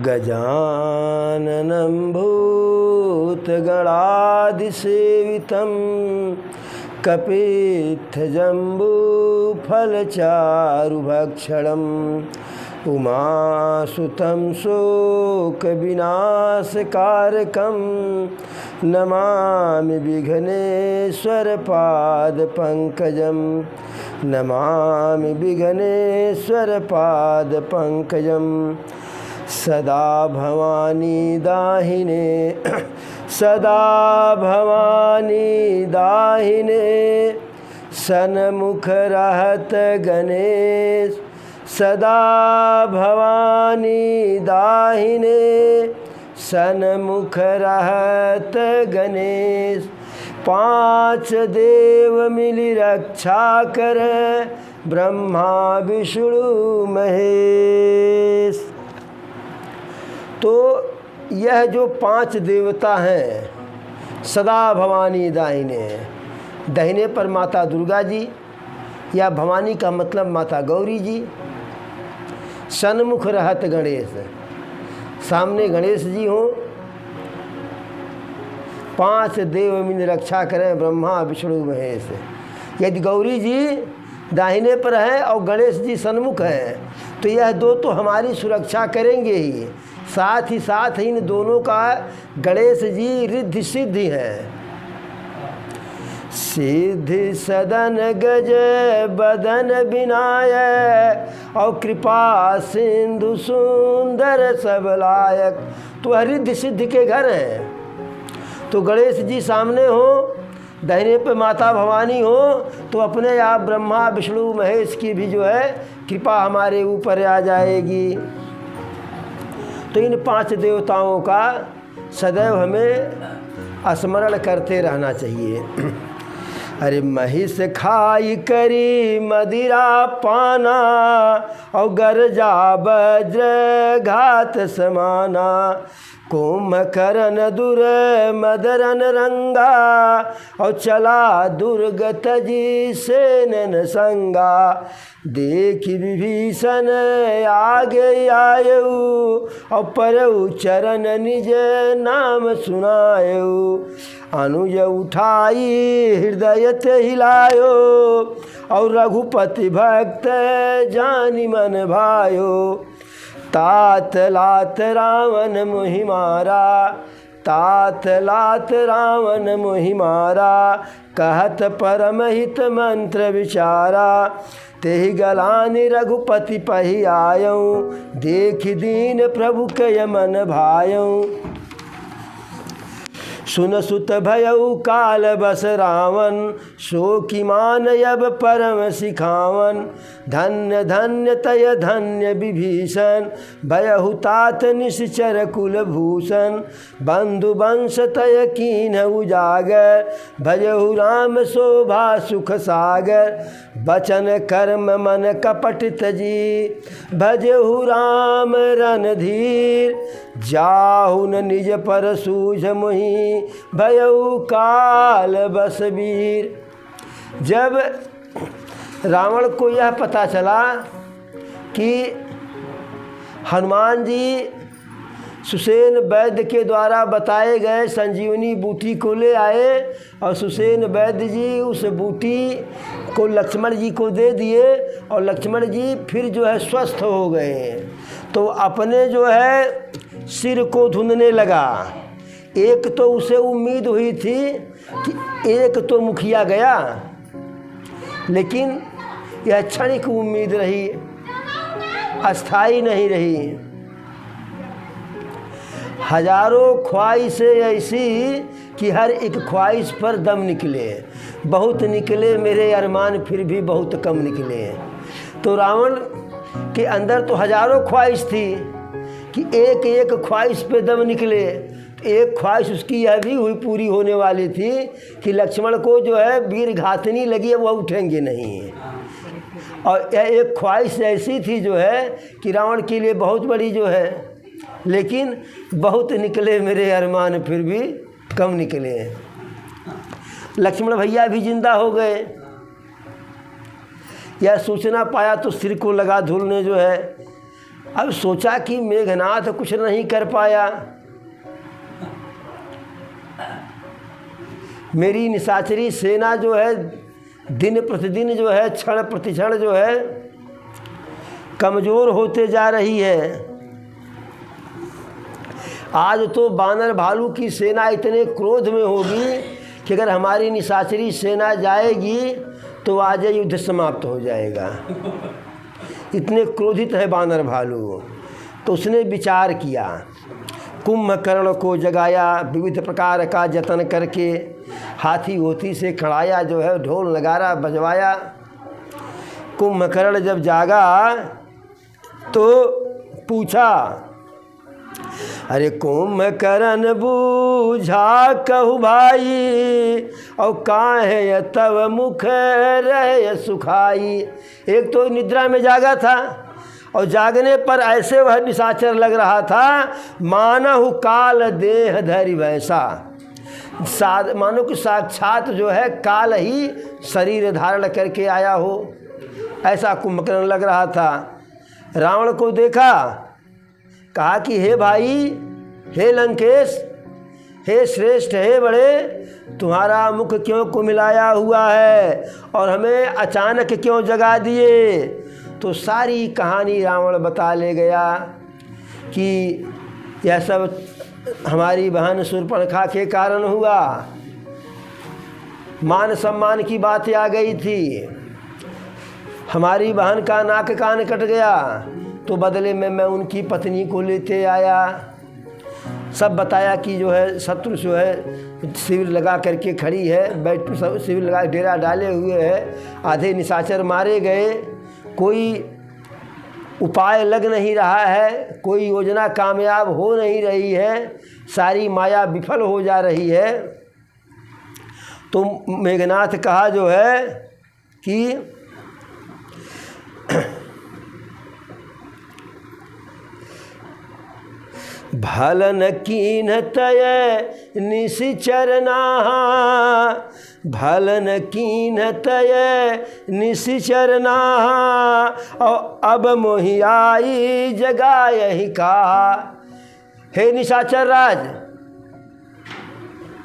गजाननं भूतगणादिसेवितं कपित्थजम्बूफलचारुभक्षणम् उमासुतं शोकविनाशकारकं नमामि विघ्नेश्वरपादपङ्कजं नमामि विघ्नेश्वरपादपङ्कजं सदा भवानी दाहिने सदा भवानी दाहिने सन्मुख रहत गणेश सदा भवानी दाहिने सन्मुख रहत गणेश। पांच देव मिली रक्षा कर ब्रह्मा विष्णु महेश। तो यह जो पांच देवता हैं सदा भवानी दाहिने, दाहिने पर माता दुर्गा जी या भवानी का मतलब माता गौरी जी, सन्मुख रहत गणेश, सामने गणेश जी हों, पांच देव मिल रक्षा करें ब्रह्मा विष्णु महेश। यदि गौरी जी दाहिने पर हैं और गणेश जी सन्मुख हैं तो यह दो तो हमारी सुरक्षा करेंगे ही, साथ ही साथ इन दोनों का गणेश जी रिद्धि सिद्धि हैं। सिद्धि सदन गज बदन विनायक और कृपा सिंधु सुंदर सब लायक। तो रिद्धि सिद्धि के घर हैं। तो गणेश जी सामने हो, दाहिने पे माता भवानी हो, तो अपने आप ब्रह्मा विष्णु महेश की भी जो है कृपा हमारे ऊपर आ जाएगी। तो इन पांच देवताओं का सदैव हमें स्मरण करते रहना चाहिए। अरे महिष खाई करी मदिरा पाना और गरजा वज्र घात समाना, कुंभकर्ण दुर मदरन रंगा और चला दुर्गत जी सेनन संगा। देखी विभीषण आगे आयु और परऊ चरण निज नाम सुनायु। अनुज उठाई हृदय ते हिलायो और रघुपति भक्त जानी मन भायो। तात लात रावण मोहि मारा, तात लात रावण मोहि मारा, कहत परम हित मंत्र विचारा। तेहि गलानि रघुपति पहि आयऊँ, देख दीन प्रभु के मन भायऊँ। सुन सुत भयउ काल बस रावण, सो की मान अब परम सिखावन। धन्य धन्य तय धन्य विभीषण, भयहु तात निश्चर कुलभूषण। बंधु वंश तय कीन उजागर, भजहु राम शोभा सुख सागर। बचन कर्म मन कपट तजी, भजहु राम रणधीर। जाहु न निज पर सूझ मोहि, भयउ काल बस वीर। जब रावण को यह पता चला कि हनुमान जी सुसेन वैद्य के द्वारा बताए गए संजीवनी बूटी को ले आए और सुसेन वैद्य जी उस बूटी को लक्ष्मण जी को दे दिए और लक्ष्मण जी फिर जो है स्वस्थ हो गए, तो अपने जो है सिर को धुनने लगा। एक तो उसे उम्मीद हुई थी कि एक तो मुखिया गया, लेकिन यह क्षणिक उम्मीद रही, अस्थाई नहीं रही। हजारों ख्वाहिशें ऐसी कि हर एक ख्वाहिश पर दम निकले। बहुत निकले मेरे अरमान फिर भी बहुत कम निकले। तो रावण के अंदर तो हजारों ख्वाहिश थी कि एक एक ख्वाहिश पे दम निकले। एक ख्वाहिश उसकी यह भी हुई पूरी होने वाली थी कि लक्ष्मण को जो है वीर घातनी लगी है, वह उठेंगे नहीं। और यह एक ख्वाहिश ऐसी थी जो है कि रावण के लिए बहुत बड़ी जो है, लेकिन बहुत निकले मेरे अरमान फिर भी कम निकले। लक्ष्मण भैया भी जिंदा हो गए। यह सूचना पाया तो सिर को लगा धूलने जो है अब सोचा कि मेघनाथ कुछ नहीं कर पाया, मेरी निशाचरी सेना जो है दिन प्रतिदिन जो है, क्षण प्रतिक्षण जो है कमज़ोर होते जा रही है। आज तो बानर भालू की सेना इतने क्रोध में होगी कि अगर हमारी निशाचरी सेना जाएगी तो आज युद्ध समाप्त हो जाएगा। इतने क्रोधित है बानर भालू। तो उसने विचार किया, कुंभकर्ण को जगाया, विविध प्रकार का जतन करके हाथी होती से खड़ाया, जो है ढोल नगारा बजवाया। कुंभकर्ण जब जागा तो पूछा, अरे कुंभकर्ण बूझा कहु भाई, और काहे तब मुख रहे सुखाई। एक तो निद्रा में जागा था और जागने पर ऐसे वह निशाचर लग रहा था मानहु काल देह धरि वैसा, मानो कि साक्षात जो है काल ही शरीर धारण करके आया हो, ऐसा कुंभकर्ण लग रहा था। रावण को देखा, कहा कि हे भाई, हे लंकेश, हे श्रेष्ठ, हे बड़े, तुम्हारा मुख क्यों कुमिलाया हुआ है और हमें अचानक क्यों जगा दिए। तो सारी कहानी रावण बता ले गया कि यह सब हमारी बहन शूर्पणखा के कारण हुआ। मान सम्मान की बातें आ गई थी, हमारी बहन का नाक कान कट गया तो बदले में मैं उनकी पत्नी को लेते आया। सब बताया कि जो है शत्रु जो है शिविर लगा करके खड़ी है, बैठ सब शिविर लगा डेरा डाले हुए है, आधे निशाचर मारे गए, कोई उपाय लग नहीं रहा है, कोई योजना कामयाब हो नहीं रही है, सारी माया विफल हो जा रही है। तो मेघनाथ कहा जो है कि भलन कीन तय निशिचरना, भलन कीन तय निशिचरना, और अब मोहियाई जगायहि का। हे निशाचर राज,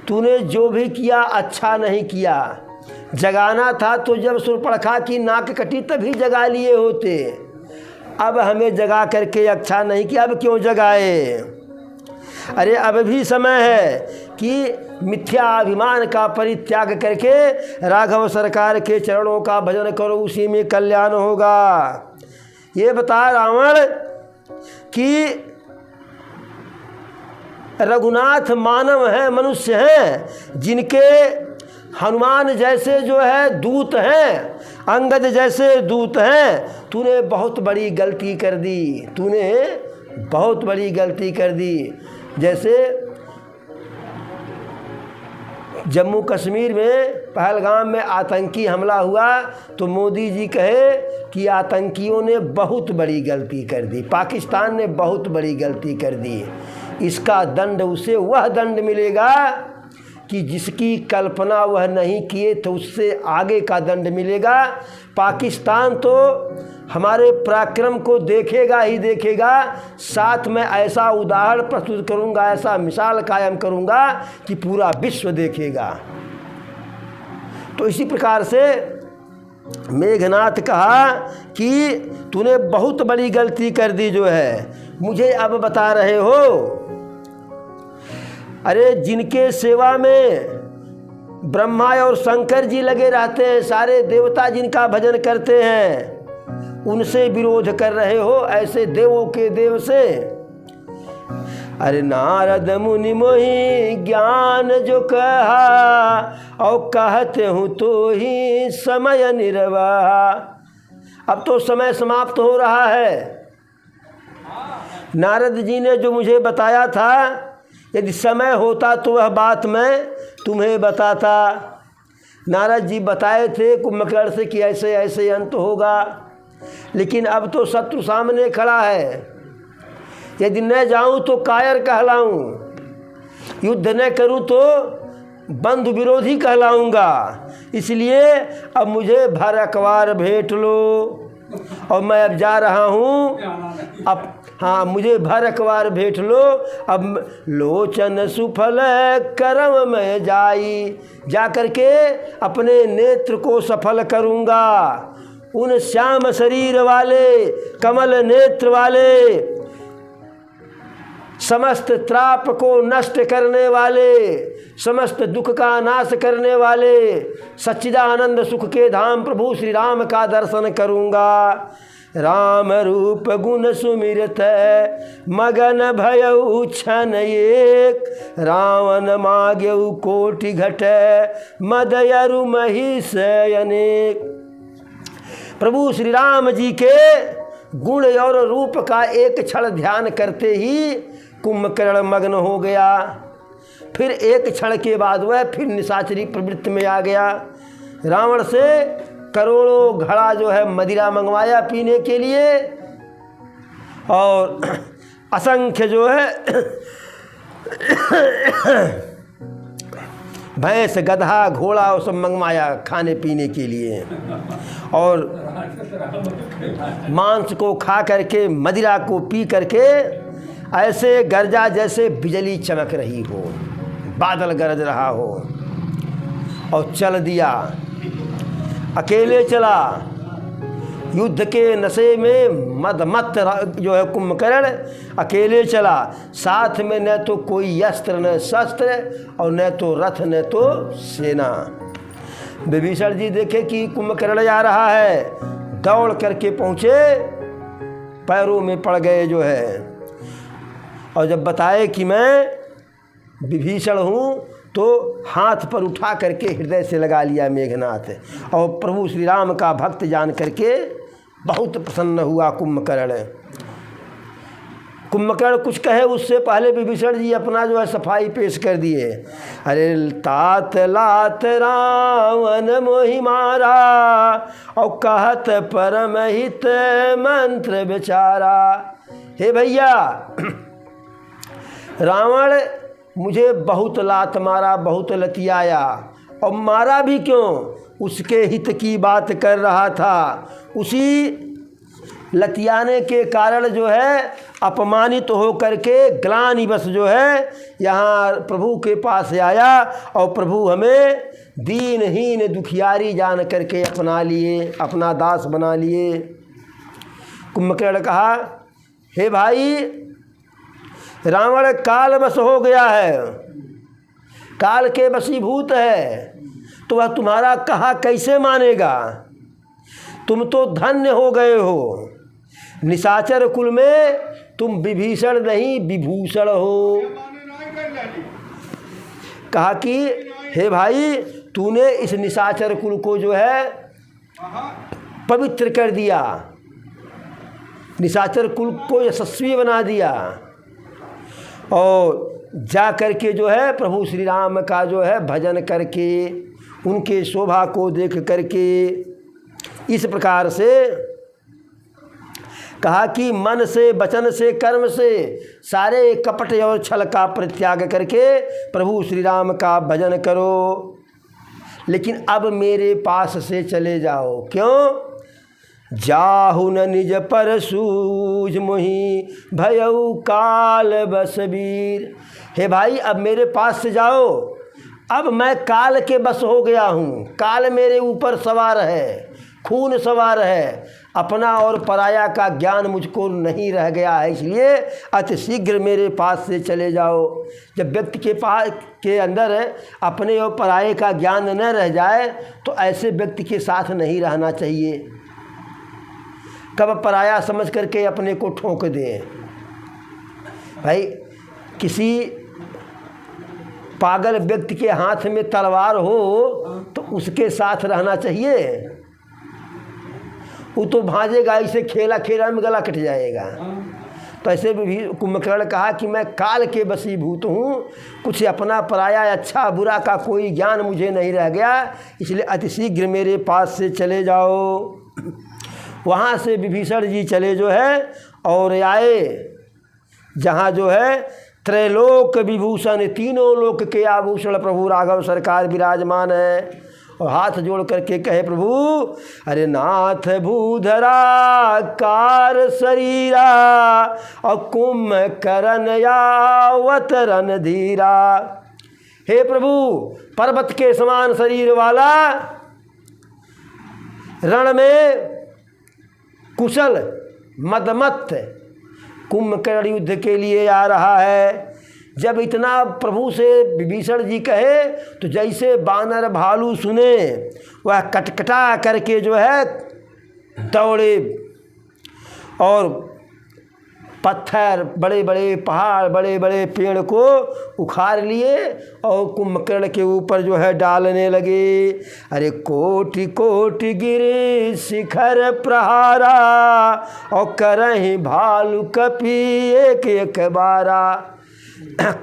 तूने जो भी किया अच्छा नहीं किया। जगाना था तो जब शूर्पणखा की नाक कटी तभी जगा लिए होते, अब हमें जगा करके अच्छा नहीं किया, अब क्यों जगाए। अरे अब भी समय है कि मिथ्या अभिमान का परित्याग करके राघव सरकार के चरणों का भजन करो, उसी में कल्याण होगा। ये बता रावण कि रघुनाथ मानव हैं, मनुष्य हैं, जिनके हनुमान जैसे जो है दूत हैं, अंगद जैसे दूत हैं। तूने बहुत बड़ी गलती कर दी, तूने बहुत बड़ी गलती कर दी। जैसे जम्मू कश्मीर में पहलगाम में आतंकी हमला हुआ तो मोदी जी कहे कि आतंकियों ने बहुत बड़ी गलती कर दी, पाकिस्तान ने बहुत बड़ी गलती कर दी, इसका दंड उसे वह दंड मिलेगा कि जिसकी कल्पना वह नहीं किए तो उससे आगे का दंड मिलेगा। पाकिस्तान तो हमारे पराक्रम को देखेगा ही देखेगा, साथ में ऐसा उदाहरण प्रस्तुत करूंगा, ऐसा मिसाल कायम करूंगा कि पूरा विश्व देखेगा। तो इसी प्रकार से मेघनाथ कहा कि तूने बहुत बड़ी गलती कर दी जो है, मुझे अब बता रहे हो। अरे जिनके सेवा में ब्रह्मा और शंकर जी लगे रहते हैं, सारे देवता जिनका भजन करते हैं, उनसे विरोध कर रहे हो, ऐसे देवों के देव से। अरे नारद मुनि मोहि ज्ञान जो कहा, और कहते हूँ तो ही समय निर्वाह। अब तो समय समाप्त हो रहा है। नारद जी ने जो मुझे बताया था, यदि समय होता तो वह बात मैं तुम्हें बताता। नारद जी बताए थे कुंभकर्ण से कि ऐसे ऐसे अंत होगा, लेकिन अब तो शत्रु सामने खड़ा है, यदि न जाऊं तो कायर कहलाऊं, युद्ध न करूं तो बंधु विरोधी कहलाऊंगा। इसलिए अब मुझे भर अखबार भेंट लो, और मैं अब जा रहा हूँ, अब हाँ मुझे भर अखबार भेंट लो, अब लोचन सुफल करम में जाई, जा करके अपने नेत्र को सफल करूँगा। उन श्याम शरीर वाले, कमल नेत्र वाले, समस्त त्राप को नष्ट करने वाले, समस्त दुख का नाश करने वाले, सच्चिदानंद सुख के धाम प्रभु श्री राम का दर्शन करूँगा। राम रूप गुण सुमिरत मगन भयउ क्षण एक, रावण माग्यउ कोटि घट मदयरु महिष अनेक। प्रभु श्री राम जी के गुण और रूप का एक क्षण ध्यान करते ही कुंभकर्ण मग्न हो गया। फिर एक क्षण के बाद वह फिर निशाचरी प्रवृत्ति में आ गया। रावण से करोड़ों घड़ा जो है मदिरा मंगवाया पीने के लिए, और असंख्य जो है भैंस गधा घोड़ा वो सब मंगवाया खाने पीने के लिए, और मांस को खा करके मदिरा को पी करके ऐसे गरजा जैसे बिजली चमक रही हो, बादल गरज रहा हो, और चल दिया। अकेले चला, युद्ध के नशे में मद जो है कुंभकर्ण अकेले चला। साथ में न तो कोई अस्त्र न शस्त्र, और न तो रथ न तो सेना। विभीषण जी देखे कि कुंभकर्ण जा रहा है, दौड़ करके पहुँचे, पैरों में पड़ गए जो है, और जब बताए कि मैं विभीषण हूँ तो हाथ पर उठा करके हृदय से लगा लिया मेघनाथ, और प्रभु श्री राम का भक्त जान करके बहुत प्रसन्न हुआ कुंभकर्ण। कुंभकर्ण कुछ कहे उससे पहले विभीषण जी अपना जो है सफाई पेश कर दिए। अरे तात लात रावण मोहि मारा, और कहत परम हित मंत्र बेचारा। हे भैया, रावण मुझे बहुत लात मारा, बहुत लतियाया, और मारा भी क्यों? उसके हित की बात कर रहा था। उसी लतियाने के कारण जो है अपमानित हो करके ग्लानिवश जो है यहाँ प्रभु के पास आया, और प्रभु हमें दीनहीन दुखियारी जान करके अपना लिए, अपना दास बना लिए। कुंभकर्ण कहा, हे भाई, रावण कालवश हो गया है, काल के वशीभूत है, तो वह तुम्हारा कहा कैसे मानेगा? तुम तो धन्य हो गए हो, निशाचर कुल में तुम विभीषण नहीं विभूषण हो। कहा कि हे भाई, तूने इस निशाचर कुल को जो है पवित्र कर दिया, निशाचर कुल को यशस्वी बना दिया, और जा करके जो है प्रभु श्री राम का जो है भजन करके, उनके शोभा को देख करके, इस प्रकार से कहा कि मन से, वचन से, कर्म से सारे कपट और छल का परित्याग करके प्रभु श्री राम का भजन करो, लेकिन अब मेरे पास से चले जाओ। क्यों? जाहु न निज पर सूझ मोहि भयउ काल बसबीर। हे भाई, अब मेरे पास से जाओ, अब मैं काल के बस हो गया हूँ, काल मेरे ऊपर सवार है, खून सवार है, अपना और पराया का ज्ञान मुझको नहीं रह गया है, इसलिए अति शीघ्र मेरे पास से चले जाओ। जब व्यक्ति के पास के अंदर अपने और पराये का ज्ञान न रह जाए तो ऐसे व्यक्ति के साथ नहीं रहना चाहिए। कब पराया समझ करके अपने को ठोक दें। भाई, किसी पागल व्यक्ति के हाथ में तलवार हो तो उसके साथ रहना चाहिए, वो तो भाजेगा, इसे खेला खेला में गला कट जाएगा। तो ऐसे भी कुंभकर्ण कहा कि मैं काल के वशीभूत हूँ, कुछ अपना पराया अच्छा बुरा का कोई ज्ञान मुझे नहीं रह गया, इसलिए अतिशीघ्र मेरे पास से चले जाओ। वहाँ से विभीषण जी चले जो है और आए जहाँ जो है त्रैलोक विभूषण, तीनों लोक के आभूषण प्रभु राघव सरकार विराजमान है। और हाथ जोड़ करके कहे, प्रभु अरे नाथ भूधरा कार शरीरा और कुंभकर्ण यावत रणधीरा। हे प्रभु, पर्वत के समान शरीर वाला, रण में कुशल मदमत्त कुंभकर्ण युद्ध के लिए आ रहा है। जब इतना प्रभु से विभीषण जी कहे तो जैसे बानर भालू सुने वह कटकटा करके जो है दौड़े और पत्थर, बड़े बड़े पहाड़, बड़े बड़े पेड़ को उखाड़ लिए और कुंभकर्ण के ऊपर जो है डालने लगे। अरे कोटि कोटि गिरे शिखर प्रहारा और करहि भालू कपि एक एक बारा।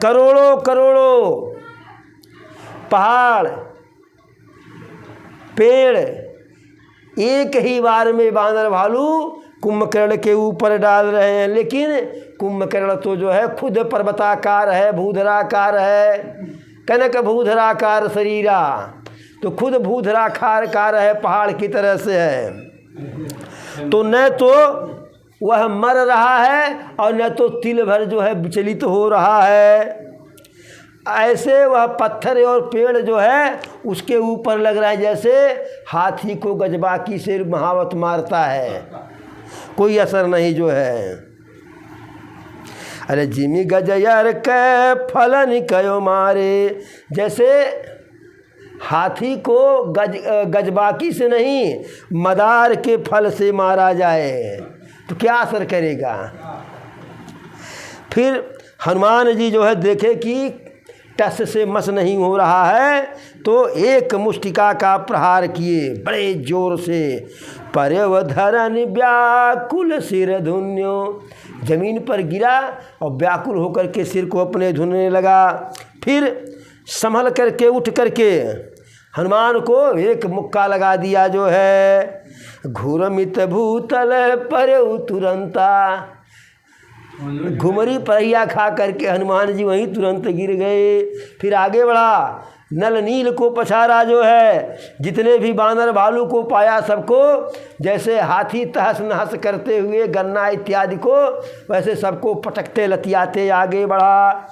करोड़ों करोड़ों पहाड़ पेड़ एक ही बार में बानर भालू कुंभकर्ण के ऊपर डाल रहे हैं। लेकिन कुंभकर्ण तो जो है खुद पर्वताकार है, भूधराकार है, कनक भूधराकार शरीरा, तो खुद भूधराकार है, पहाड़ की तरह से है। तो न तो वह मर रहा है और न तो तिल भर जो है विचलित हो रहा है। ऐसे वह पत्थर और पेड़ जो है उसके ऊपर लग रहा है जैसे हाथी को गजबाकी से महावत मारता है, कोई असर नहीं जो है। अरे जिमी गजयर के फलन कयो मारे, जैसे हाथी को गजबाकी से नहीं मदार के फल से मारा जाए तो क्या असर करेगा। फिर हनुमान जी जो है देखे कि टस से मस नहीं हो रहा है तो एक मुष्टिका का प्रहार किए बड़े जोर से। पर्यवधरन व्याकुल सिर धुन्यो, जमीन पर गिरा और व्याकुल होकर के सिर को अपने धुनने लगा। फिर संभल करके उठ करके हनुमान को एक मुक्का लगा दिया जो है। घूरमित भूतल पर तुरंता, घुमरी पहिया खा करके हनुमान जी वहीं तुरंत गिर गए। फिर आगे बढ़ा, नल नील को पछाड़ा जो है, जितने भी बानर भालू को पाया सबको, जैसे हाथी तहस नहस करते हुए गन्ना इत्यादि को, वैसे सबको पटकते लतियाते आगे बढ़ा।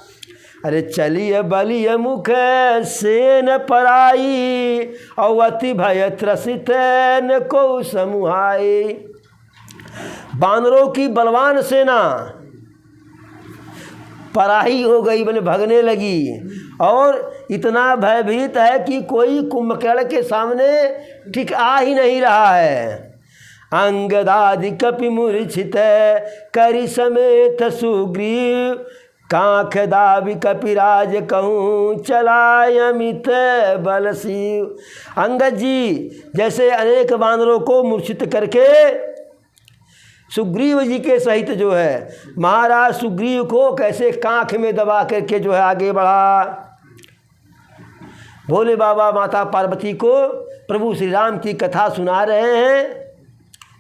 अरे चलिए बलिए मुख सेन पराई और अति भय त्रसित न को समुहाई। बानरों की बलवान सेना पराही हो गई, मैंने भगने लगी और इतना भयभीत है कि कोई कुंभकर्ण के सामने ठीक आ ही नहीं रहा है। अंगदादि कपि मूर्छित करि समेत सुग्रीव, कांख दाबि कपिराज कहूँ चलाय अमित बल शिव। अंगद जी जैसे अनेक बानरों को मूर्छित करके सुग्रीव जी के सहित जो है महाराज सुग्रीव को कैसे कांख में दबा करके जो है आगे बढ़ा। भोले बाबा माता पार्वती को प्रभु श्री राम की कथा सुना रहे हैं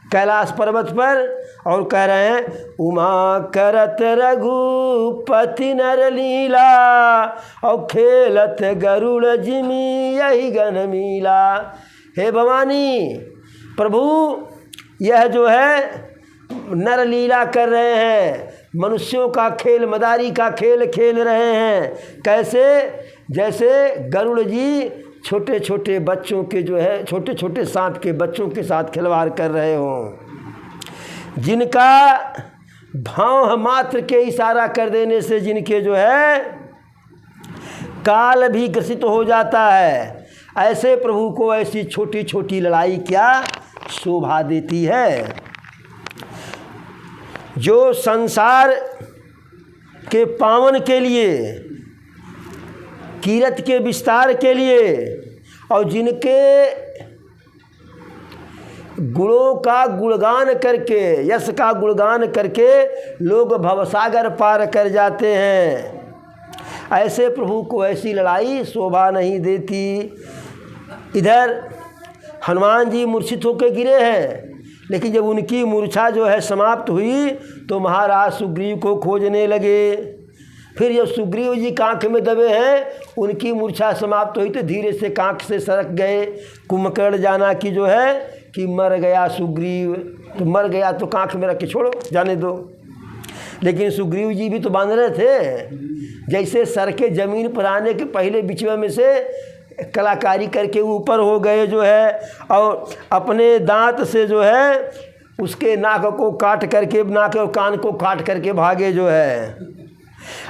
कैलाश पर्वत पर और कह रहे हैं, उमा करत रघुपति नर लीला और खेलत गरुड़ जिमी यही गन मीला। हे भवानी, प्रभु यह जो है नर लीला कर रहे हैं, मनुष्यों का खेल, मदारी का खेल खेल रहे हैं। कैसे? जैसे गरुड़ जी छोटे छोटे बच्चों के जो है छोटे छोटे सांप के बच्चों के साथ खिलवाड़ कर रहे हों, जिनका भाव मात्र के इशारा कर देने से जिनके जो है काल भी ग्रसित हो जाता है, ऐसे प्रभु को ऐसी छोटी छोटी लड़ाई क्या शोभा देती है। जो संसार के पावन के लिए, कीरत के विस्तार के लिए और जिनके गुणों का गुणगान करके, यश का गुणगान करके लोग भवसागर पार कर जाते हैं, ऐसे प्रभु को ऐसी लड़ाई शोभा नहीं देती। इधर हनुमान जी मूर्छित होकर गिरे हैं, लेकिन जब उनकी मूर्छा जो है समाप्त हुई तो महाराज सुग्रीव को खोजने लगे। फिर जब सुग्रीव जी कांख में दबे हैं, उनकी मूर्छा समाप्त हुई तो धीरे से कांख से सरक गए। कुंभकर्ण जाना कि जो है कि मर गया सुग्रीव, तो मर गया तो कांख में रख के छोड़ो, जाने दो। लेकिन सुग्रीव जी भी तो बांध रहे थे। जैसे सर के ज़मीन पर आने के पहले बिछुआ में से कलाकारी करके ऊपर हो गए जो है, और अपने दांत से जो है उसके नाक को काट करके, नाक और कान को काट करके भागे जो है।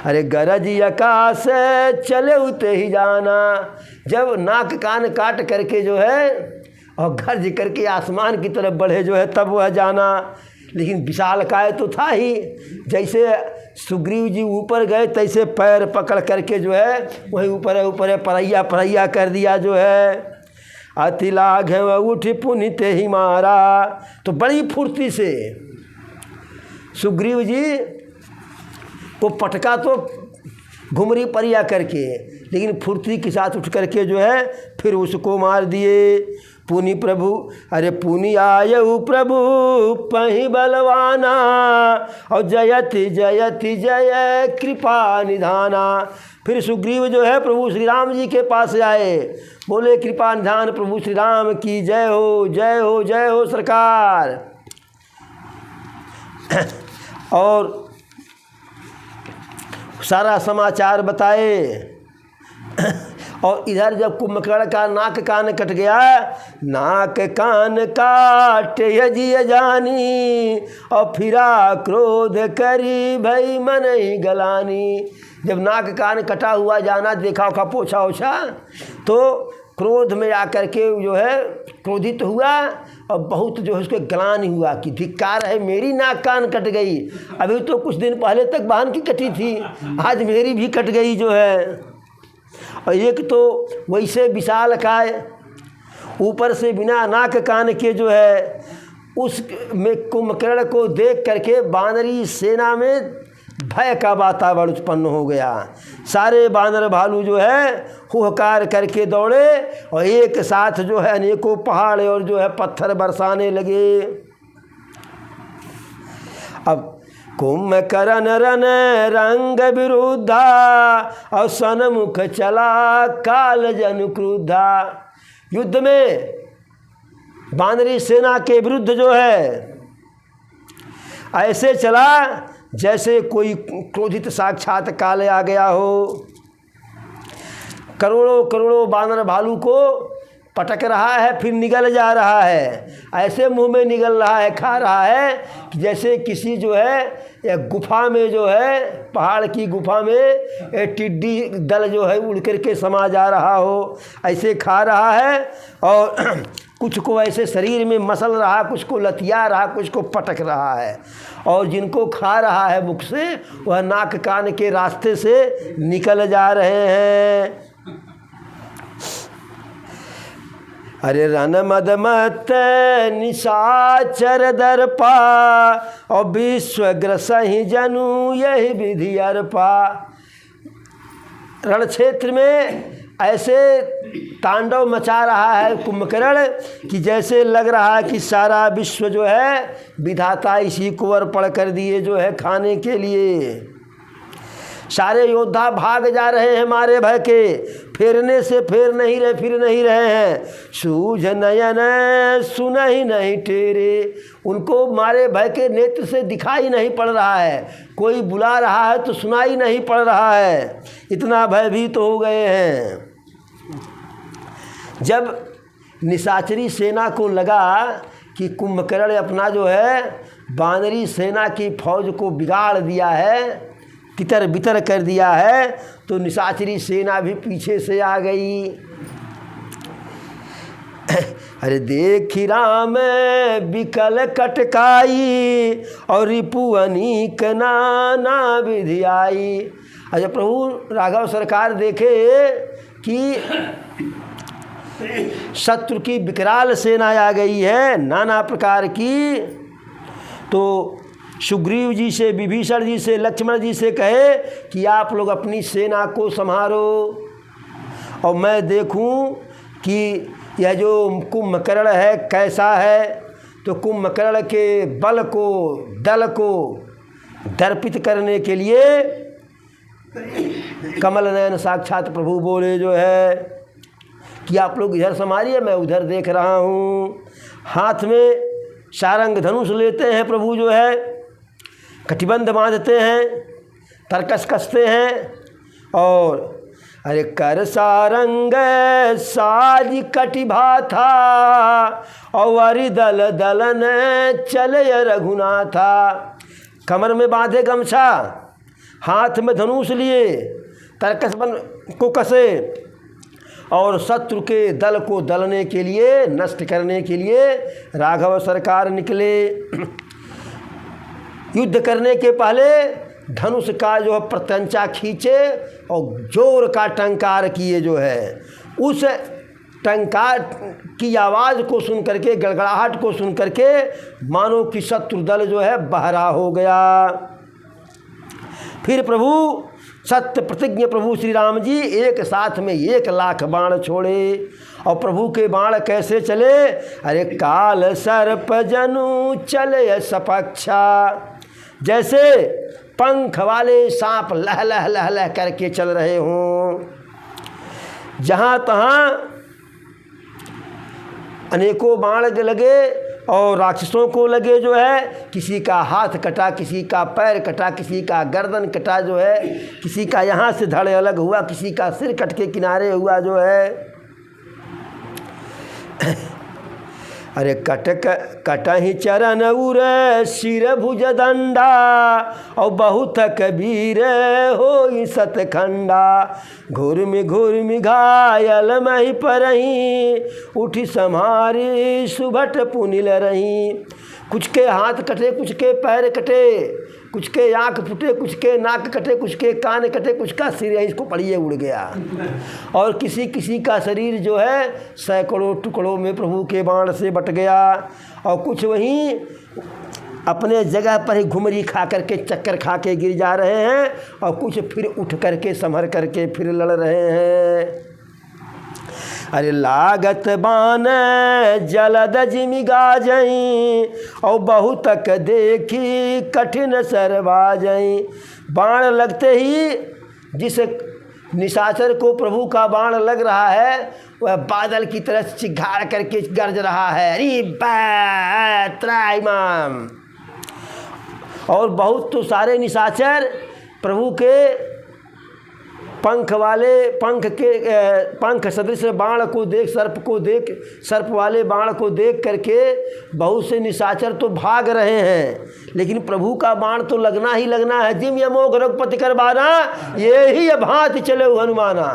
अरे गरज आकाश चले उते ही जाना, जब नाक कान काट करके जो है और गर्ज करके आसमान की तरफ बढ़े जो है, तब वह जाना। लेकिन विशालकाय तो था ही। जैसे सुग्रीव जी ऊपर गए तैसे पैर पकड़ करके जो है वही ऊपर परैया परैया कर दिया जो है। अति लाघ उठ पुनित ही मारा, तो बड़ी फुर्ती से सुग्रीव जी को पटका तो घुमरी परिया करके, लेकिन फुर्ती के साथ उठ करके जो है फिर उसको मार दिए। पुनि प्रभु, अरे पुनि आयु प्रभु पहि बलवाना, और जयति जयति जय कृपा निधाना। फिर सुग्रीव जो है प्रभु श्री राम जी के पास आए, बोले कृपा निधान प्रभु श्री राम की जय हो, जय हो, जय हो सरकार। और सारा समाचार बताए। और इधर जब कुंभकर्ण का नाक कान कट गया, नाक कान काट यजिय जानी, और फिरा क्रोध करी भई मन ही गलानी। जब नाक कान कटा हुआ जाना देखा उखा पोछा ओछा, तो क्रोध में आकर के जो है क्रोधित हुआ, और बहुत जो है उसको ग्लानि हुआ कि धिक्कार है, मेरी नाक कान कट गई। अभी तो कुछ दिन पहले तक बहन की कटी थी, आज मेरी भी कट गई जो है। और एक तो वैसे विशालकाय, ऊपर से बिना नाक कान के जो है, उस में कुंभकर्ण को देख करके बानरी सेना में भय का वातावरण उत्पन्न हो गया। सारे बानर भालू जो है हुहकार करके दौड़े, और एक साथ जो है अनेकों पहाड़ और जो है पत्थर बरसाने लगे। अब कुंभकर्ण रन रंग विरुद्धा, और सन्मुख चला काल जन क्रुद्धा। युद्ध में बानरी सेना के विरुद्ध जो है ऐसे चला जैसे कोई क्रोधित साक्षात काल आ गया हो। करोड़ों करोड़ों बानर भालू को पटक रहा है, फिर निगल जा रहा है। ऐसे मुंह में निगल रहा है, खा रहा है कि जैसे किसी जो है एक गुफा में जो है, पहाड़ की गुफा में एक टिड्डी दल जो है उड़ करके समा जा रहा हो, ऐसे खा रहा है। और कुछ को ऐसे शरीर में मसल रहा, कुछ को लतिया रहा, कुछ को पटक रहा है। और जिनको खा रहा है मुख से, वह नाक कान के रास्ते से निकल जा रहे हैं। अरे रन मदमत निशाचर दर्पा, और विश्वग्रसहि जनु यही विधि अर्पा। रण क्षेत्र में ऐसे तांडव मचा रहा है कुंभकर्ण कि जैसे लग रहा है कि सारा विश्व जो है विधाता इसी को अर्पण कर दिए जो है खाने के लिए। सारे योद्धा भाग जा रहे हैं मारे भय के, फेरने से फिर नहीं रहे हैं। सूझ नयन सुनहि नहीं टेरे, उनको मारे भय के नेत्र से दिखाई नहीं पड़ रहा है, कोई बुला रहा है तो सुनाई नहीं पड़ रहा है, इतना भयभीत हो गए हैं। जब निशाचरी सेना को लगा कि कुंभकर्ण अपना जो है बानरी सेना की फौज को बिगाड़ दिया है, तितर बितर कर दिया है, तो निशाचरी सेना भी पीछे से आ गई। अरे देखी राम बिकल कटकाई, और रिपु अनीक नाना विधि आई। अच्छा प्रभु राघव सरकार देखे कि शत्रु की विकराल सेना आ गई है नाना प्रकार की, तो सुग्रीव जी से, विभीषण जी से, लक्ष्मण जी से कहे कि आप लोग अपनी सेना को संभालो, और मैं देखूं कि यह जो कुंभकर्ण है कैसा है। तो कुंभकर्ण के बल को, दल को दर्पित करने के लिए कमल नयन साक्षात प्रभु बोले जो है कि आप लोग इधर संभालिए, मैं उधर देख रहा हूँ। हाथ में सारंग धनुष लेते हैं प्रभु जो है, कटिबंध बांधते हैं, तरकस कसते हैं और अरे कर सारंग साज कटिभा था और दल दलन चले रघुनाथा। कमर में बांधे गमछा, हाथ में धनुष लिए, तरकस बन को कसे और शत्रु के दल को दलने के लिए, नष्ट करने के लिए राघव सरकार निकले। युद्ध करने के पहले धनुष का जो है प्रत्यंचा खींचे और जोर का टंकार किए जो है। उस टंकार की आवाज़ को सुन करके, गड़गड़ाहट को सुन करके मानो कि शत्रु दल जो है बहरा हो गया। फिर प्रभु सत्य प्रतिज्ञ प्रभु श्री राम जी एक साथ में 1,00,000 बाण छोड़े। और प्रभु के बाण कैसे चले? अरे काल सर्प जनु चले सपक्षा, जैसे पंख वाले सांप लह लह लह लह करके चल रहे हों। जहाँ तहाँ अनेकों बाण लगे और राक्षसों को लगे जो है, किसी का हाथ कटा, किसी का पैर कटा, किसी का गर्दन कटा जो है, किसी का यहाँ से धड़ अलग हुआ, किसी का सिर कट के किनारे हुआ जो है। अरे कटहि चरण उर सिर भुज दंडा और बहुत कबीर हो सतखंडा। घूर्मि घायल मही परही उठी सम्हारी सुभट पुनिल रही। कुछ के हाथ कटे, कुछ के पैर कटे, कुछ के आँख फूटे, कुछ के नाक कटे, कुछ के कान कटे, कुछ का सिर इसको पड़िए उड़ गया। और किसी किसी का शरीर जो है सैकड़ों टुकड़ों में प्रभु के बाण से बट गया। और कुछ वहीं अपने जगह पर ही घुमरी खा करके, चक्कर खा के गिर जा रहे हैं और कुछ फिर उठ करके संभर करके फिर लड़ रहे हैं। अरे लागत बान जलद जिमि गाजई और बहुतक देखी कठिन सरबाजई। बाण लगते ही जिस निशाचर को प्रभु का बाण लग रहा है वह बादल की तरह चिघाड़ करके गरज रहा है, अरे त्राईमाम। और बहुत तो सारे निशाचर प्रभु के पंख सदृश बाण को देख, सर्प वाले बाण को देख करके बहुत से निशाचर तो भाग रहे हैं, लेकिन प्रभु का बाण तो लगना ही लगना है। जिम यमोघ रघुपति कर बाना ये ही भांति चले हनुमाना।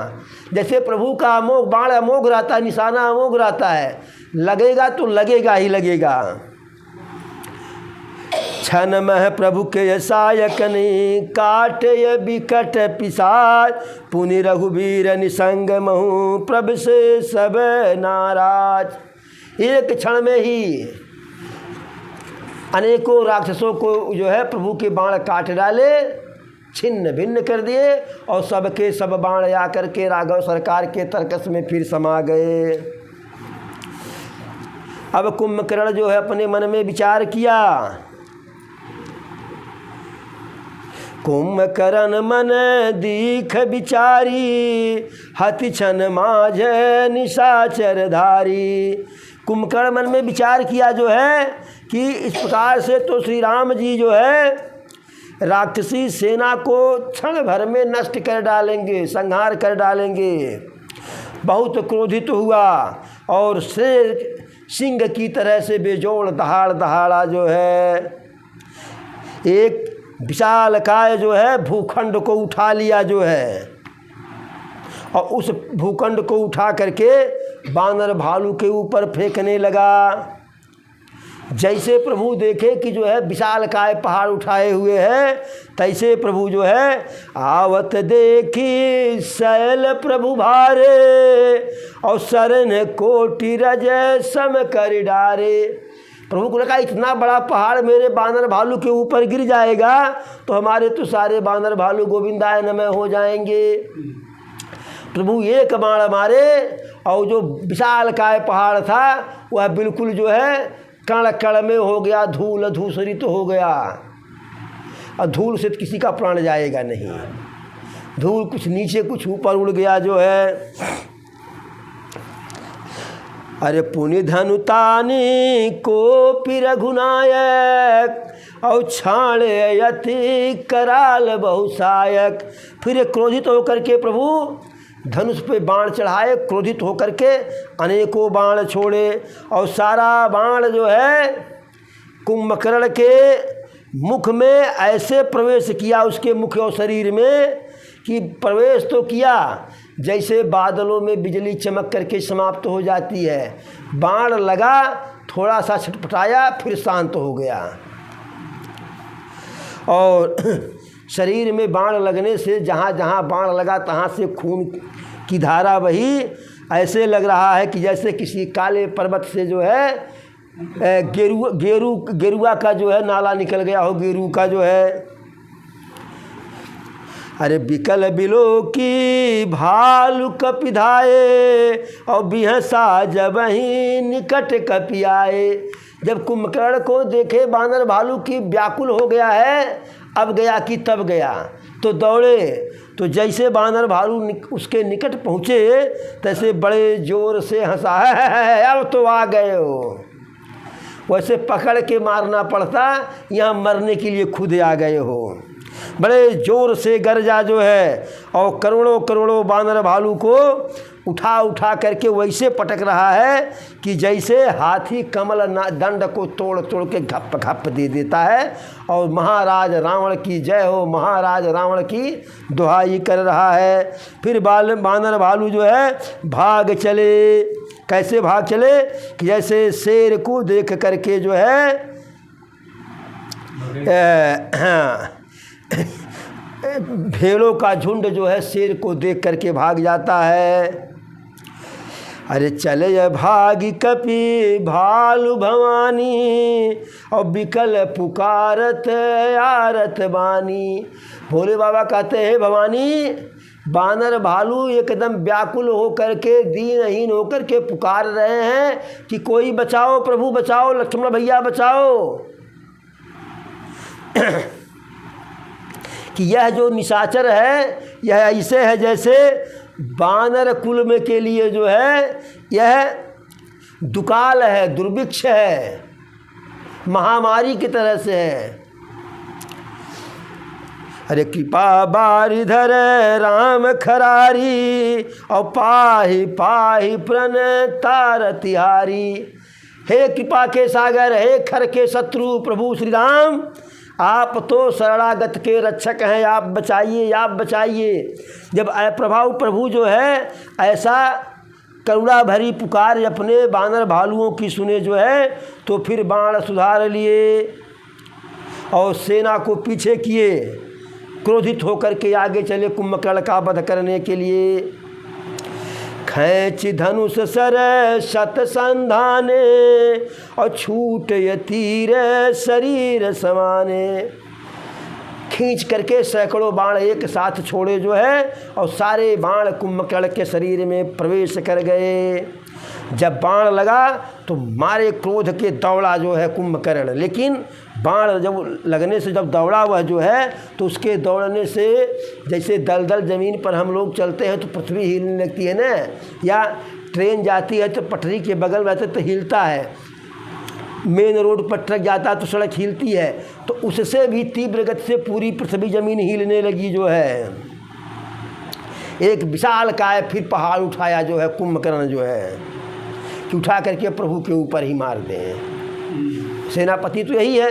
जैसे प्रभु का अमोघ बाण अमोघ रहता है, निशाना अमोघ रहता है, लगेगा तो लगेगा ही लगेगा। छन मह प्रभु के सायकनी काटे बिकट पिसाच पुनि रघुबीर निसंग महु प्रभु से सब नाराज। एक क्षण में ही अनेकों राक्षसों को जो है प्रभु के बाण काट डाले, छिन्न भिन्न कर दिए और सबके सब बाण आकर के राघव सरकार के तरकस में फिर समा गए। अब कुंभकर्ण जो है अपने मन में विचार किया। कुंभकर्ण मन दीख विचारी हति छन माझ निशाचर धारी। कुंभकर्ण मन में विचार किया जो है कि इस प्रकार से तो श्री राम जी जो है राक्षसी सेना को क्षण भर में नष्ट कर डालेंगे, संहार कर डालेंगे। बहुत क्रोधित हुआ और शेर सिंह की तरह से बेजोड़ दहाड़ दहाड़ा जो है एक विशालकाय जो है भूखंड को उठा लिया जो है, और उस भूखंड को उठा करके बानर भालू के ऊपर फेंकने लगा। जैसे प्रभु देखे कि जो है विशालकाय पहाड़ उठाए हुए हैं, तैसे प्रभु जो है आवत देखी शैल प्रभु भारे और शरण कोटि रज सम कर डारे। प्रभु को लगा इतना बड़ा पहाड़ मेरे बानर भालू के ऊपर गिर जाएगा तो हमारे तो सारे बानर भालू गोविंदाय नमः हो जाएंगे। प्रभु एक बाण मारे और जो विशालकाय पहाड़ था वह बिल्कुल जो है कण कण में हो गया, धूल धूसरित हो गया। और धूल से किसी का प्राण जाएगा नहीं। धूल कुछ नीचे कुछ ऊपर उड़ गया जो है। अरे पुण्य धनुतानी को रघुनायक और छाण यति कराल बहुसायक। फिर क्रोधित होकर के प्रभु धनुष पे बाण चढ़ाए, क्रोधित होकर के अनेकों बाण छोड़े और सारा बाण जो है कुंभकर्ण के मुख में ऐसे प्रवेश किया, उसके मुख और शरीर में, कि प्रवेश तो किया जैसे बादलों में बिजली चमक करके समाप्त हो जाती है। बाण लगा, थोड़ा सा छटपटाया, फिर शांत हो गया। और शरीर में बाण लगने से जहाँ जहाँ बाण लगा तहाँ से खून की धारा बही। ऐसे लग रहा है कि जैसे किसी काले पर्वत से जो है गेरुआ का जो है नाला निकल गया हो, गेरू का जो है। अरे बिकल बिलो की भालू कपिधाए और बिहसा जब ही निकट कपियाए। जब कुंभकर्ण को देखे बानर भालू की व्याकुल हो गया है, अब गया कि तब गया, तो दौड़े। तो जैसे बानर भालू उसके निकट पहुँचे तैसे बड़े जोर से हंसा, है अब तो आ गए हो। वैसे पकड़ के मारना पड़ता, यहाँ मरने के लिए खुद आ गए हो। बड़े जोर से गरजा जो है और करोड़ों करोड़ों बानर भालू को उठा उठा करके वैसे पटक रहा है कि जैसे हाथी कमल दंड को तोड़ तोड़ के घप घप दे देता है। और महाराज रावण की जय हो, महाराज रावण की दुहाई कर रहा है। फिर बानर भालू जो है भाग चले। कैसे भाग चले कि जैसे शेर को देख करके जो है भेड़ों का झुंड जो है शेर को देख करके भाग जाता है। अरे चले भागी कपि भालू भवानी और बिकल पुकारत आरत बानी। भोले बाबा कहते हैं भवानी, बानर भालू एकदम व्याकुल होकर के दीनहीन होकर के पुकार रहे हैं कि कोई बचाओ, प्रभु बचाओ, लक्ष्मण भैया बचाओ। कि यह जो निशाचर है यह ऐसे है जैसे बानर कुल में के लिए जो है यह दुकाल है, दुर्भिक्ष है, महामारी की तरह से है। अरे कृपा बारिधर राम खरारी और पाही पाही प्रण तार तिहारी। हे कृपा के सागर, हे खर के शत्रु प्रभु श्री राम, आप तो शरणागत के रक्षक हैं, आप बचाइए, आप बचाइए। जब प्रभु जो है ऐसा करुणा भरी पुकार अपने बानर भालुओं की सुने जो है, तो फिर बाण सुधार लिए और सेना को पीछे किए, क्रोधित होकर के आगे चले कुंभकर्ण का वध करने के लिए। खैंच धनुष सर शत संधाने और छूट तीर शरीर समाने। खींच करके सैकड़ों बाण एक साथ छोड़े जो है और सारे बाण कुंभकर्ण के शरीर में प्रवेश कर गए। जब बाण लगा तो मारे क्रोध के दौड़ा जो है कुंभकर्ण, लेकिन बाण जब लगने से जब दौड़ा वह जो है तो उसके दौड़ने से जैसे दलदल ज़मीन पर हम लोग चलते हैं तो पृथ्वी हिलने लगती है ना, या ट्रेन जाती है तो पटरी के बगल में रहते तो हिलता है, मेन रोड पर ट्रक जाता है तो सड़क हिलती है, तो उससे भी तीव्र गति से पूरी पृथ्वी ज़मीन हिलने लगी जो है। एक विशाल काय फिर पहाड़ उठाया जो है कुंभकर्ण जो है कि उठा करके प्रभु के ऊपर ही मार दें। सेनापति तो यही है,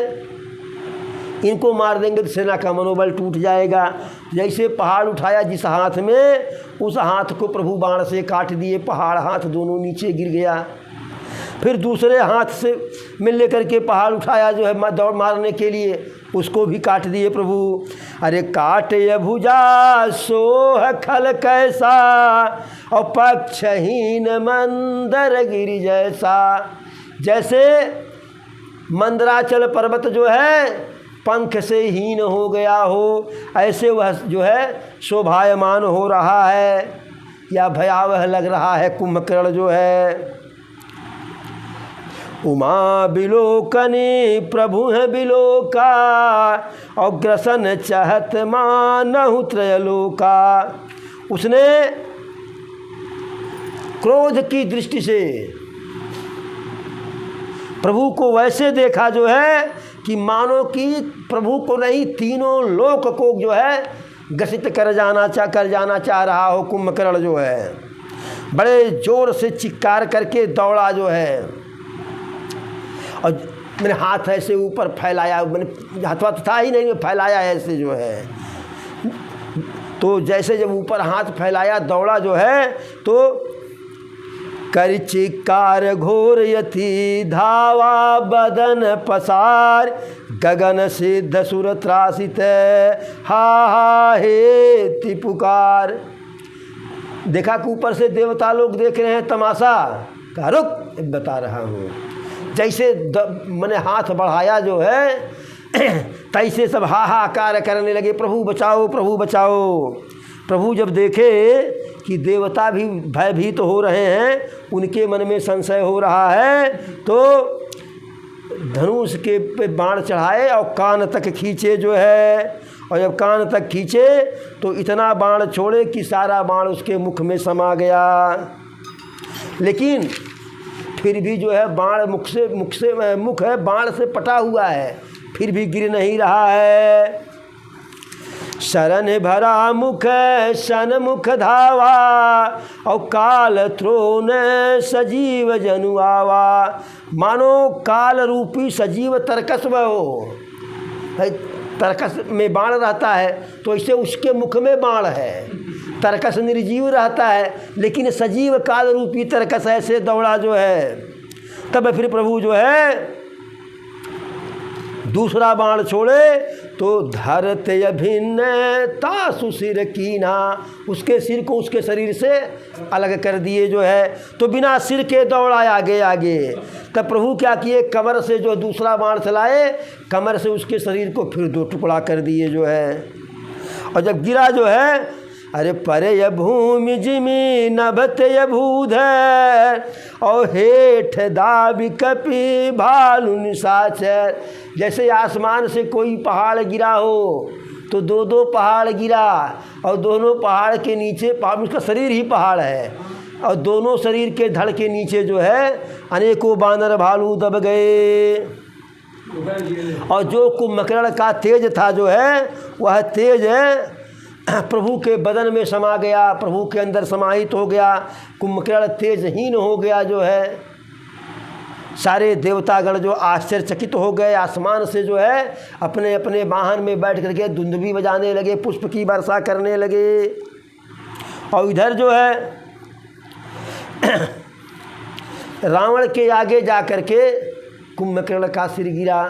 इनको मार देंगे तो सेना का मनोबल टूट जाएगा। जैसे पहाड़ उठाया जिस हाथ में, उस हाथ को प्रभु बाण से काट दिए, पहाड़ हाथ दोनों नीचे गिर गया। फिर दूसरे हाथ से मिल लेकर के पहाड़ उठाया जो है दौड़ मारने के लिए, उसको भी काट दिए प्रभु। अरे काटे भुजा सोह खल कैसा और पक्षहीन मंदर गिरि जैसा। जैसे मंदराचल पर्वत जो है पंख से हीन हो गया हो, ऐसे वह जो है शोभायमान हो रहा है या भयावह लग रहा है कुंभकर्ण जो है। उमा बिलोकनी प्रभु है बिलोका, और ग्रसन चहत मानहु त्रयलोका। उसने क्रोध की दृष्टि से प्रभु को वैसे देखा जो है कि मानो कि प्रभु को नहीं, तीनों लोक को जो है ग्रसित कर जाना चाह रहा हो। कुंभकर्ण जो है बड़े जोर से चित्कार करके दौड़ा जो है, और मैंने हाथ ऐसे ऊपर फैलाया, मैंने हाथ था ही नहीं, फैलाया ऐसे जो है। तो जैसे जब ऊपर हाथ फैलाया दौड़ा जो है, तो कर चिक्कार घोर यति धावा बदन पसार, गगन सिद्ध सुर त्रासित हा हा हे ति पुकार। देखा कि ऊपर से देवता लोग देख रहे हैं तमाशा, कहा रुक बता रहा हूँ। जैसे मैंने हाथ बढ़ाया जो है तैसे सब हाहाकार करने लगे, प्रभु बचाओ प्रभु बचाओ। प्रभु जब देखे कि देवता भी भयभीत हो रहे हैं, उनके मन में संशय हो रहा है, तो धनुष के पे बाण चढ़ाए और कान तक खींचे जो है। और जब कान तक खींचे तो इतना बाण छोड़े कि सारा बाण उसके मुख में समा गया। लेकिन फिर भी जो है बाण मुख है बाण से पटा हुआ है, फिर भी गिर नहीं रहा है। शरण भरा मुख सन्मुख धावा, और काल त्रोन सजीव जनु आवा। मानो काल रूपी सजीव तरकस वह हो, तरकस में बाण रहता है तो इससे उसके मुख में बाण है। तरकस निर्जीव रहता है, लेकिन सजीव काल रूपी तरकस ऐसे दौड़ा जो है। तब फिर प्रभु जो है दूसरा बाण छोड़े तो धरते अभिन्न तासु सिर कीना, उसके सिर को उसके शरीर से अलग कर दिए जो है। तो बिना सिर के दौड़ा आगे आगे। तब प्रभु क्या किए, कमर से जो दूसरा बाण चलाए, कमर से उसके शरीर को फिर दो टुकड़ा कर दिए जो है। और जब गिरा जो है, अरे परे य भूमि जिमी नभत य भूधर, और हेठ दाबी कपि भालु निशाचर। जैसे आसमान से कोई पहाड़ गिरा हो तो दो दो पहाड़ गिरा, और दोनों पहाड़ के नीचे, उसका शरीर ही पहाड़ है, और दोनों शरीर के धड़ के नीचे जो है अनेकों बानर भालू दब गए। और जो कुंभकर्ण का तेज था जो है, वह तेज प्रभु के बदन में समा गया, प्रभु के अंदर समाहित हो गया। कुंभकर्ण तेजहीन हो गया जो है। सारे देवतागण जो आश्चर्यचकित हो गए, आसमान से जो है अपने अपने वाहन में बैठ करके धुंधुबी बजाने लगे, पुष्प की वर्षा करने लगे। और इधर जो है रावण के आगे जा करके कुंभकर्ण का सिर गिरा।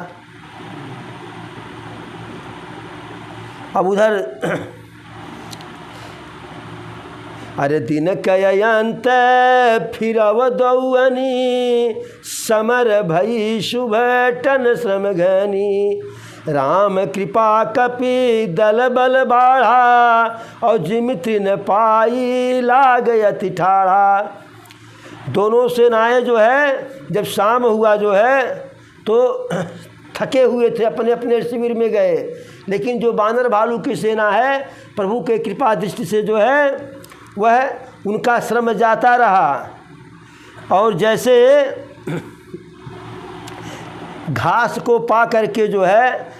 अब उधर अरे दिन कयंत फिरव दौअनी, समर भई शुभ टन श्रम घनी। राम कृपा कपि दल बल बाढ़ा, और जिमित्र न पाई लाग अति ठाढ़ा। दोनों सेनाएं जो है जब शाम हुआ जो है तो थके हुए थे, अपने अपने शिविर में गए। लेकिन जो बानर भालू की सेना है, प्रभु के कृपा दृष्टि से जो है वह उनका श्रम जाता रहा। और जैसे घास को पा करके जो है,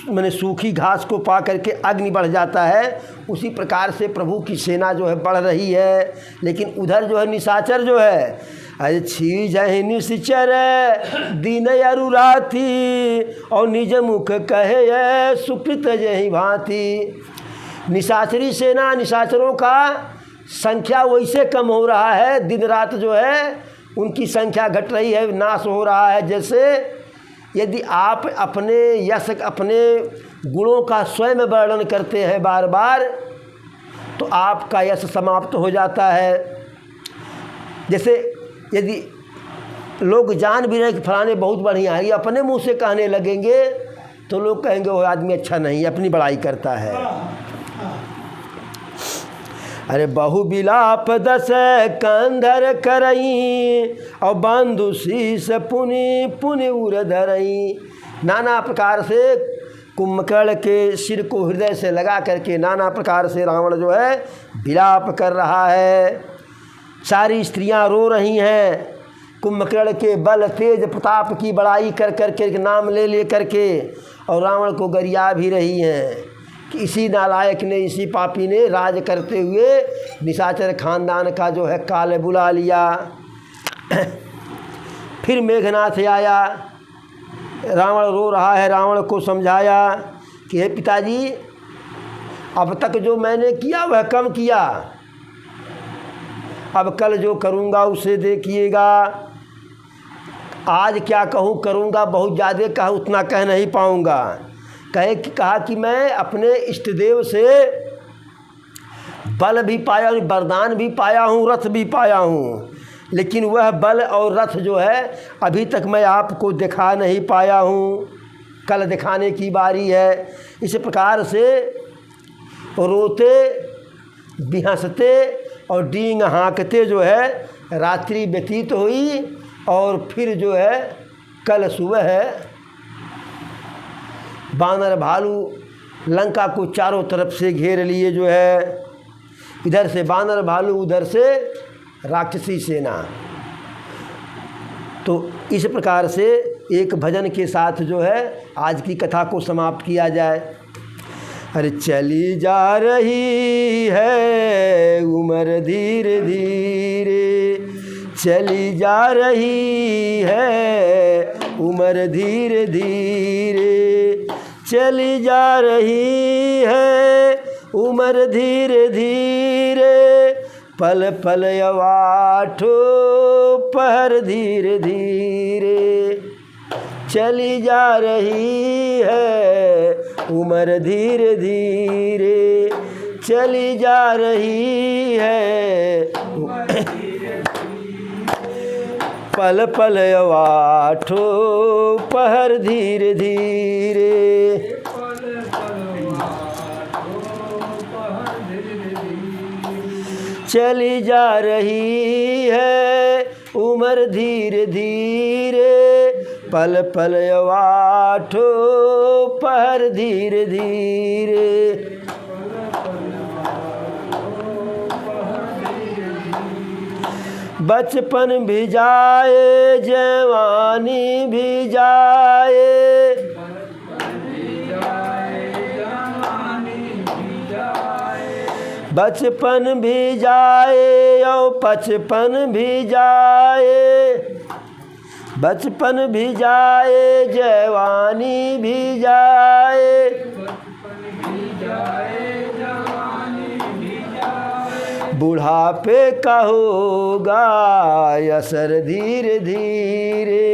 मैंने सूखी घास को पा करके अग्नि बढ़ जाता है, उसी प्रकार से प्रभु की सेना जो है बढ़ रही है। लेकिन उधर जो है निशाचर जो है, अरे छी जहि निश्चर दिन अरुराथी, और निज मुख कहे सुकृत जहि भांति। निशाचरी सेना, निशाचरों का संख्या वैसे कम हो रहा है, दिन रात जो है उनकी संख्या घट रही है, नाश हो रहा है। जैसे यदि आप अपने यश, अपने गुणों का स्वयं वर्णन करते हैं बार बार, तो आपका यश समाप्त हो जाता है। जैसे यदि लोग जान भी रहे कि फलाने बहुत बढ़िया है, ये अपने मुंह से कहने लगेंगे तो लोग कहेंगे वो आदमी अच्छा नहीं, अपनी बड़ाई करता है। अरे बहु बिलाप दस कंधर करई, और बांधु शीस पुनि पुनि उर धरई। नाना प्रकार से कुंभकर्ण के सिर को हृदय से लगा करके नाना प्रकार से रावण जो है विलाप कर रहा है। सारी स्त्रियां रो रही हैं। कुंभकर्ण के बल तेज प्रताप की बड़ाई कर कर के नाम ले ले करके और रावण को गरिया भी रही हैं कि इसी नालायक ने, इसी पापी ने राज करते हुए निशाचर खानदान का जो है काल बुला लिया। फिर मेघनाथ आया, रावण रो रहा है। रावण को समझाया कि हे पिताजी, अब तक जो मैंने किया वह कम किया, अब कल जो करूँगा उसे देखिएगा। आज क्या कहूँ, करूँगा बहुत ज़्यादा, कहा उतना कह नहीं पाऊँगा। कहा कि मैं अपने इष्ट देव से बल भी पाया हूँ, वरदान भी पाया हूँ, रथ भी पाया हूँ, लेकिन वह बल और रथ जो है अभी तक मैं आपको दिखा नहीं पाया हूँ, कल दिखाने की बारी है। इस प्रकार से रोते बिहंसते और डींग हाँकते जो है रात्रि व्यतीत हुई। और फिर जो है कल सुबह है बानर भालू लंका को चारों तरफ से घेर लिए जो है, इधर से बानर भालू उधर से राक्षसी सेना। तो इस प्रकार से एक भजन के साथ जो है आज की कथा को समाप्त किया जाए। अरे चली जा रही है उम्र धीरे धीरे, चली जा रही है उम्र धीरे धीरे, चली जा रही है उम्र धीरे धीरे, पल पल अवाठो पहर धीरे धीरे, चली जा रही है उम्र धीरे धीरे, चली जा रही है पल पल अवाठो पहर धीरे धीरे। चली जा रही है उम्र धीरे धीरे, पल पल अवाठो पहर धीरे धीरे। बचपन भी जाए जवानी भी जाए, बचपन भी जाए और बचपन भी जाए, बचपन भी जाए जवानी भी जाए, बुढ़ापे का होगा असर धीरे धीरे,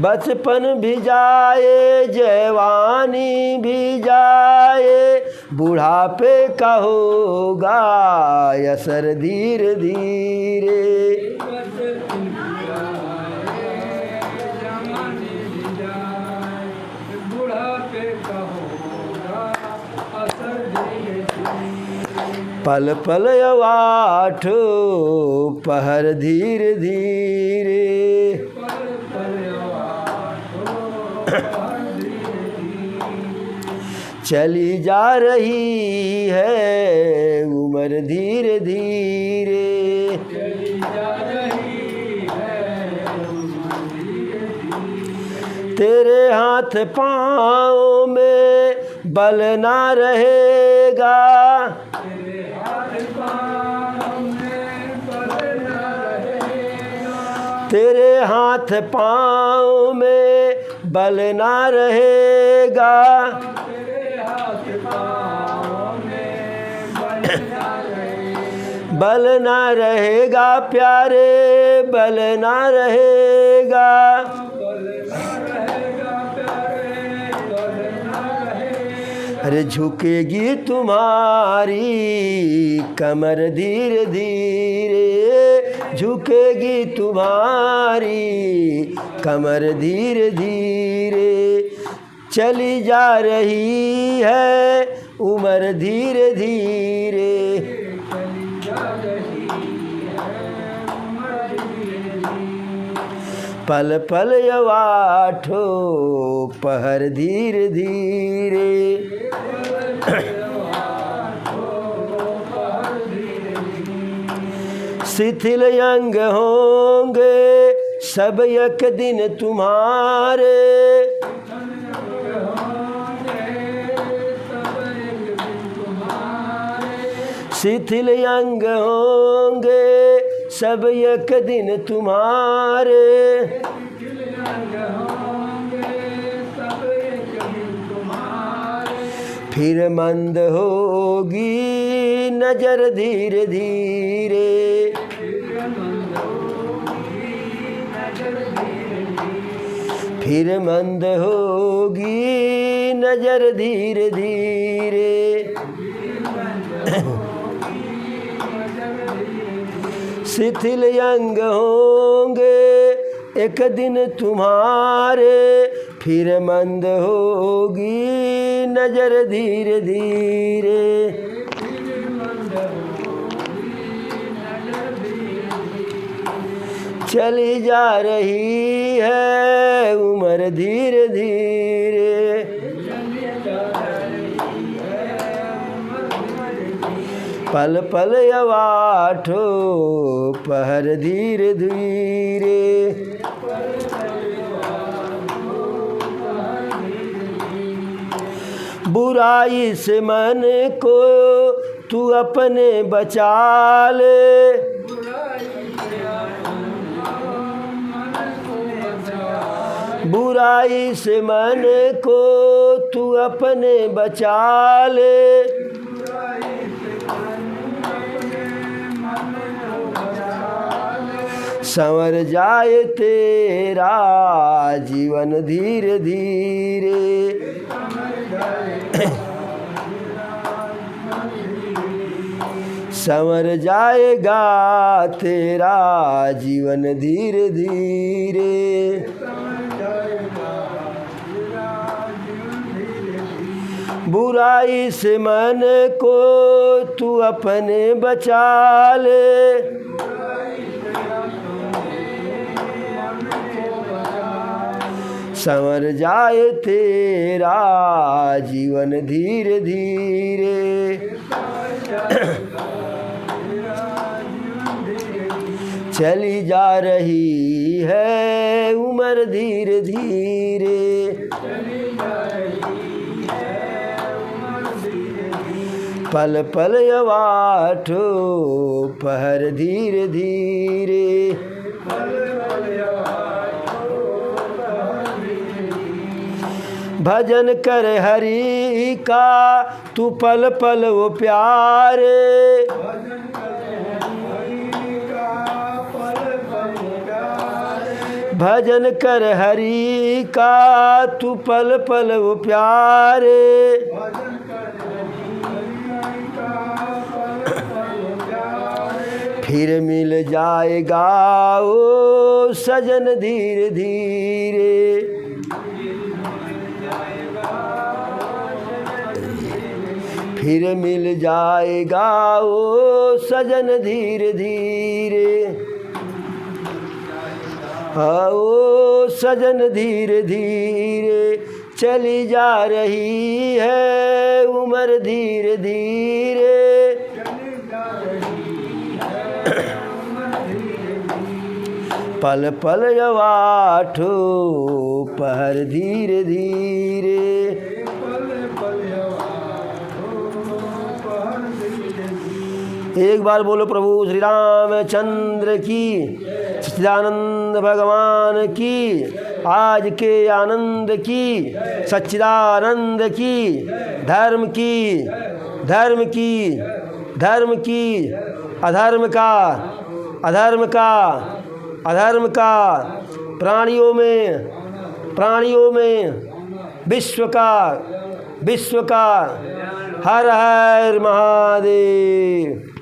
बचपन भी जाए जवानी भी जाए, बुढ़ापे का होगा असर धीरे धीरे। पल पल अवाठो पहर धीरे धीरे, चली जा रही है उम्र धीरे धीरे, तेरे हाथ पाँव में बल ना रहेगा, तेरे हाथ पाँव में बल ना रहेगा, बल ना रहेगा प्यारे, बल ना रहेगा, अरे झुकेगी तुम्हारी कमर धीरे धीरे, झुकेगी तुम्हारी कमर धीरे धीरे, चली जा रही है उम्र धीरे धीरे। पल पल यवाठो पहर धीरे धीरे। शिथिल अंग होंगे सब एक दिन तुम्हारे। शिथिल अंग होंगे सब एक दिन तुम्हारे। फिर मंद होगी नजर धीरे धीरे। फिर मंद होगी नजर धीरे धीरे। शिथिल अंग होंगे एक दिन तुम्हारे। फिर मंद होगी नजर धीरे धीरे। चली जा रही है उम्र धीरे धीरे। पल पल यवाठो पहर धीरे धीरे। बुराई से मन को तू अपने बचा ले। बुराई से मन को तू अपने बचा ले। संवर जाए तेरा जीवन धीरे धीरे। संवर जाएगा तेरा जीवन धीरे धीरे। बुराई से मन को तू अपने बचा ले। संवर जाए तेरा जीवन धीरे धीरे। चली जा रही है उम्र धीरे धीरे। पल पल यवाठो पहर धीरे धीरे। भजन कर हरि का तू पल पल वो प्यारे। भजन कर हरि का तू पल पल वो प्यारे। फिर मिल जाएगा ओ सजन धीरे धीरे। फिर मिल जाएगा ओ सजन धीरे धीरे। हाँ ओ सजन धीरे धीरे। चली जा रही है उम्र धीरे धीरे। पल पल यवाठो पहर धीरे धीरे। एक बार बोलो प्रभु श्री रामचंद्र की, सच्चिदानंद भगवान की, आज के आनंद की, सच्चिदानंद की, धर्म की, धर्म की, धर्म की, अधर्म का, अधर्म का, अधर्म का, प्राणियों में विश्व का, विश्व का। हर हर महादेव।